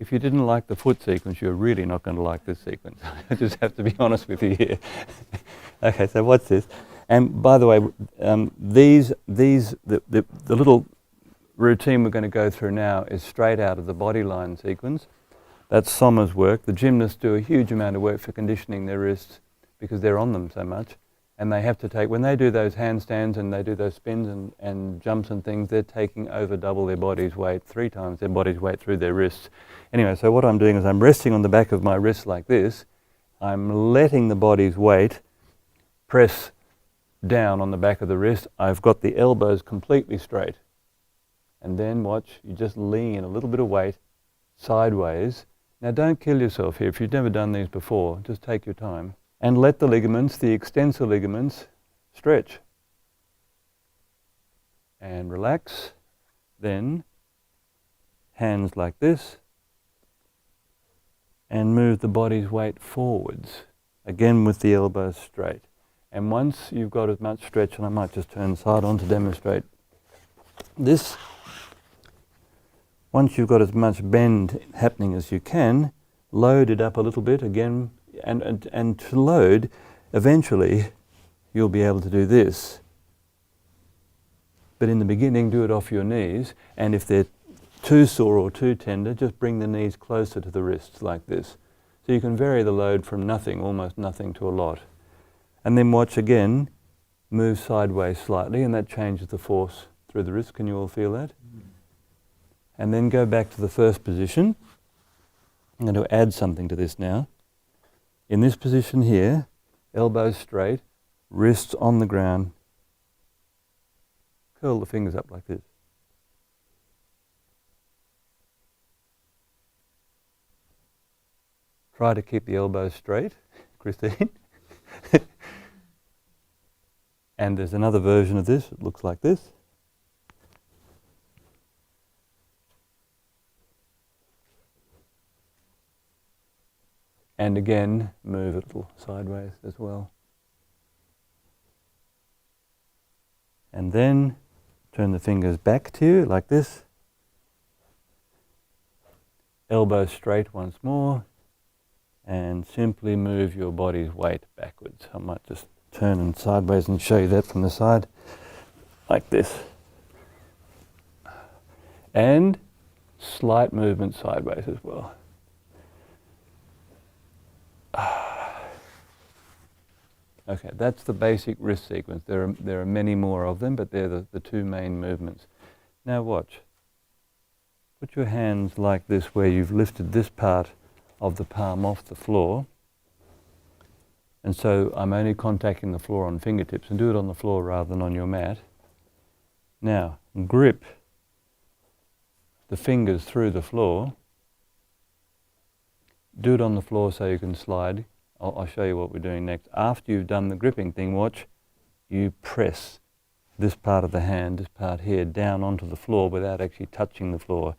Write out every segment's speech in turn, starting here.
if you didn't like the foot sequence, you're really not going to like this sequence. I just have to be honest with you here. Okay, so what's this? And by the way, the little routine we're going to go through now is straight out of the body line sequence. That's Sommer's work. The gymnasts do a huge amount of work for conditioning their wrists because they're on them so much. And they have to take, when they do those handstands and they do those spins and jumps and things, they're taking over double their body's weight, 3 times their body's weight through their wrists. Anyway, so what I'm doing is I'm resting on the back of my wrist like this. I'm letting the body's weight press down on the back of the wrist. I've got the elbows completely straight. And then watch, you just lean a little bit of weight sideways. Now don't kill yourself here. If you've never done these before, just take your time. And let the ligaments, the extensor ligaments, stretch. And relax. Then, hands like this. And move the body's weight forwards. Again with the elbows straight. And once you've got as much stretch, and I might just turn side on to demonstrate this. Once you've got as much bend happening as you can, load it up a little bit again. And to load, eventually you'll be able to do this. But in the beginning, do it off your knees, and if they're too sore or too tender, just bring the knees closer to the wrists like this. So you can vary the load from nothing, almost nothing, to a lot. And then watch again, move sideways slightly, and that changes the force through the wrist. Can you all feel that? And then go back to the first position. I'm going to add something to this now. In this position here, elbows straight, wrists on the ground. Curl the fingers up like this. Try to keep the elbows straight, Christine. And there's another version of this. It looks like this. And again, move a little sideways as well. And then turn the fingers back to you like this. Elbows straight once more. And simply move your body's weight backwards. I might just turn and sideways and show you that from the side. Like this. And slight movement sideways as well. Okay, that's the basic wrist sequence. There are many more of them, but they're the 2 main movements. Now watch. Put your hands like this where you've lifted this part of the palm off the floor. And so I'm only contacting the floor on fingertips, and do it on the floor rather than on your mat. Now, grip the fingers through the floor. Do it on the floor so you can slide. I'll show you what we're doing next. After you've done the gripping thing, watch, you press this part of the hand, this part here, down onto the floor without actually touching the floor,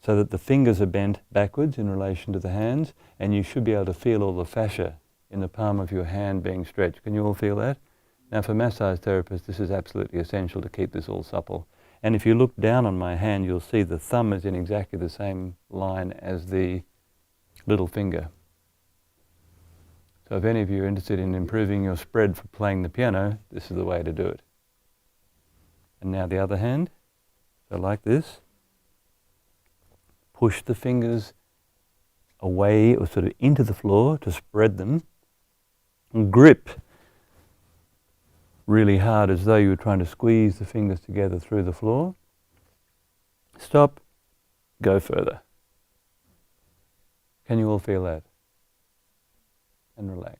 so that the fingers are bent backwards in relation to the hands, and you should be able to feel all the fascia in the palm of your hand being stretched. Can you all feel that? Now for massage therapists, this is absolutely essential to keep this all supple. And if you look down on my hand, you'll see the thumb is in exactly the same line as the little finger. So if any of you are interested in improving your spread for playing the piano, this is the way to do it. And now the other hand, so like this. Push the fingers away or sort of into the floor to spread them. And grip really hard as though you were trying to squeeze the fingers together through the floor. Stop, go further. Can you all feel that? And relax.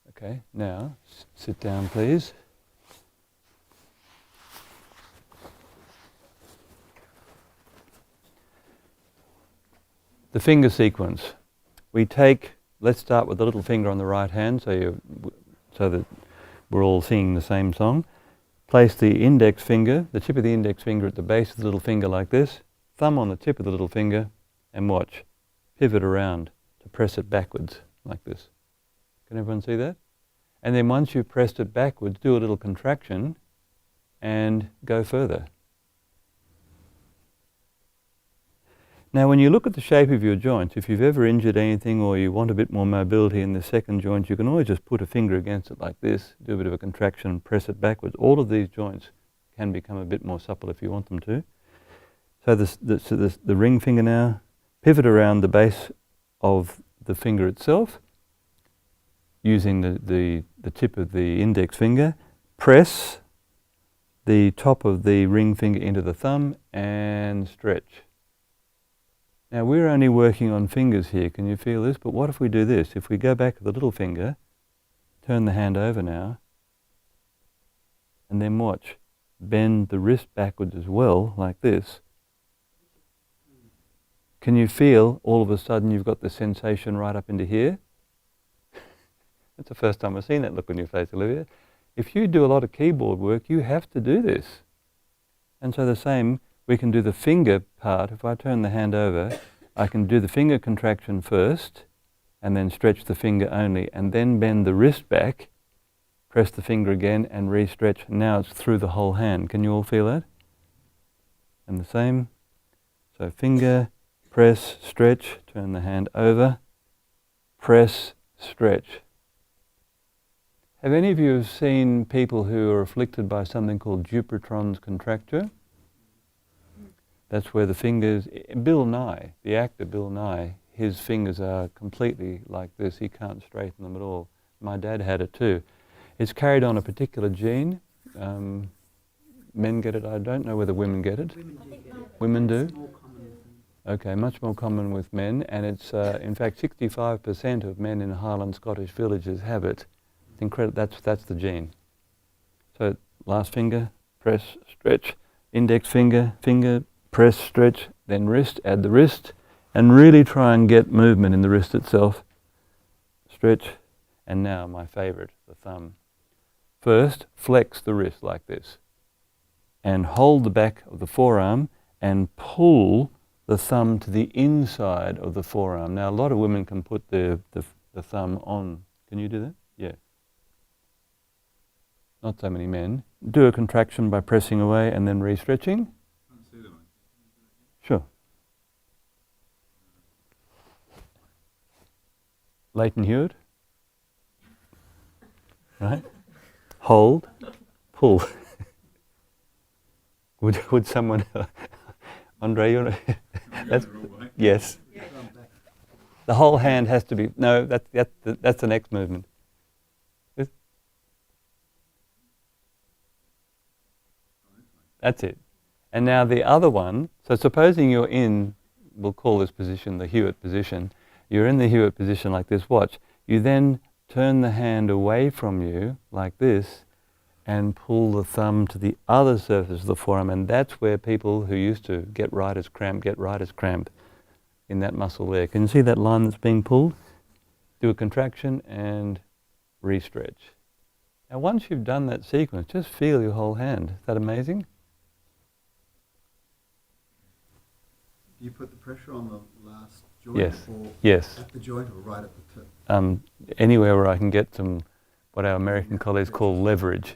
Okay, now sit down please. The finger sequence. We take, let's start with the little finger on the right hand so that we're all singing the same song. Place the index finger, the tip of the index finger at the base of the little finger like this, thumb on the tip of the little finger, and watch. Pivot around to press it backwards like this. Can everyone see that? And then once you've pressed it backwards, do a little contraction and go further. Now when you look at the shape of your joints, if you've ever injured anything or you want a bit more mobility in the second joint, you can always just put a finger against it like this, do a bit of a contraction and press it backwards. All of these joints can become a bit more supple if you want them to. So the ring finger now, pivot around the base of the finger itself, using the tip of the index finger, press the top of the ring finger into the thumb and stretch. Now we're only working on fingers here, can you feel this? But what if we do this? If we go back to the little finger, turn the hand over now, and then watch, bend the wrist backwards as well, like this. Can you feel all of a sudden you've got the sensation right up into here? That's the first time I've seen that look on your face, Olivia. If you do a lot of keyboard work, you have to do this. And so the same, we can do the finger part. If I turn the hand over, I can do the finger contraction first, and then stretch the finger only, and then bend the wrist back, press the finger again, and re-stretch. Now it's through the whole hand. Can you all feel that? And the same. So finger, press, stretch, turn the hand over, press, stretch. Have any of you seen people who are afflicted by something called Dupuytren's contracture? That's where the fingers, Bill Nye, the actor Bill Nye, his fingers are completely like this. He can't straighten them at all. My dad had it too. It's carried on a particular gene. Men get it. I don't know whether women get it. Women do? Okay, much more common with men, and it's in fact 65% of men in Highland Scottish villages have it. It's incredible. That's the gene. So last finger, press, stretch, index finger, finger, press, stretch, then wrist, add the wrist, and really try and get movement in the wrist itself. Stretch, and now my favorite, the thumb. First, flex the wrist like this, and hold the back of the forearm and pull the thumb to the inside of the forearm. Now a lot of women can put the thumb on. Can you do that? Yeah. Not so many men. Do a contraction by pressing away and then re-stretching. Sure. Leighton Hewitt. Right? Hold, pull. Would someone, Andre, you want to, that's, yes. The whole hand has to be, no, that's the next movement. That's it. And now the other one, so supposing you're in, we'll call this position the Hewitt position, you're in the Hewitt position like this, watch. You then turn the hand away from you like this and pull the thumb to the other surface of the forearm, and that's where people who used to get writer's cramp in that muscle there. Can you see that line that's being pulled? Do a contraction and re-stretch. Now once you've done that sequence, just feel your whole hand. Is that amazing? Do you put the pressure on the last joint? Yes. Or yes. At the joint or right at the tip? Anywhere where I can get some, what our American colleagues call leverage.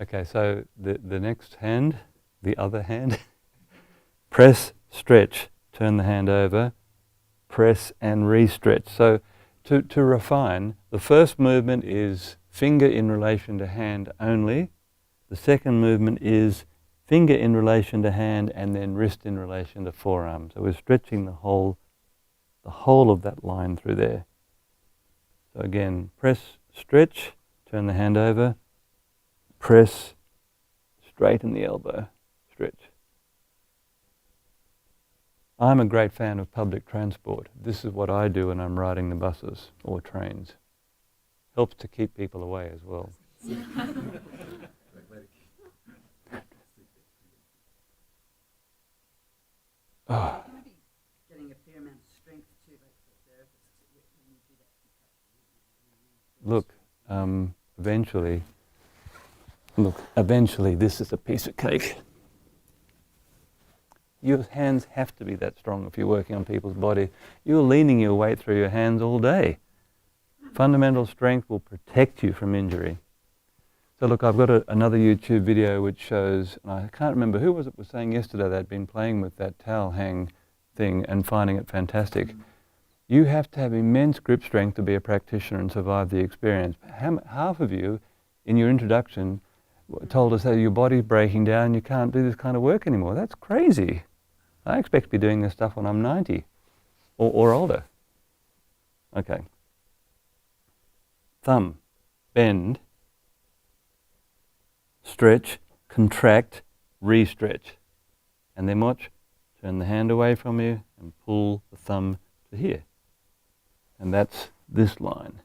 Okay, so the next hand, the other hand, press, stretch, turn the hand over, press and re-stretch. So to refine, the first movement is finger in relation to hand only. The second movement is finger in relation to hand and then wrist in relation to forearm. So we're stretching the whole of that line through there. So again, press, stretch, turn the hand over, press, straighten the elbow, stretch. I'm a great fan of public transport. This is what I do when I'm riding the buses or trains. Helps to keep people away as well. Oh. Getting a fair amount of strength too, like the therapists when you do that. Look, eventually this is a piece of cake. Your hands have to be that strong if you're working on people's body. You're leaning your weight through your hands all day. Fundamental strength will protect you from injury. So look, I've got another YouTube video which shows, and I can't remember who was saying yesterday they'd been playing with that towel hang thing and finding it fantastic. You have to have immense grip strength to be a practitioner and survive the experience. Half of you, in your introduction, told us that your body's breaking down, you can't do this kind of work anymore. That's crazy. I expect to be doing this stuff when I'm 90 or older. Okay. Thumb, bend, stretch, contract, re-stretch. And then watch, turn the hand away from you and pull the thumb to here. And that's this line.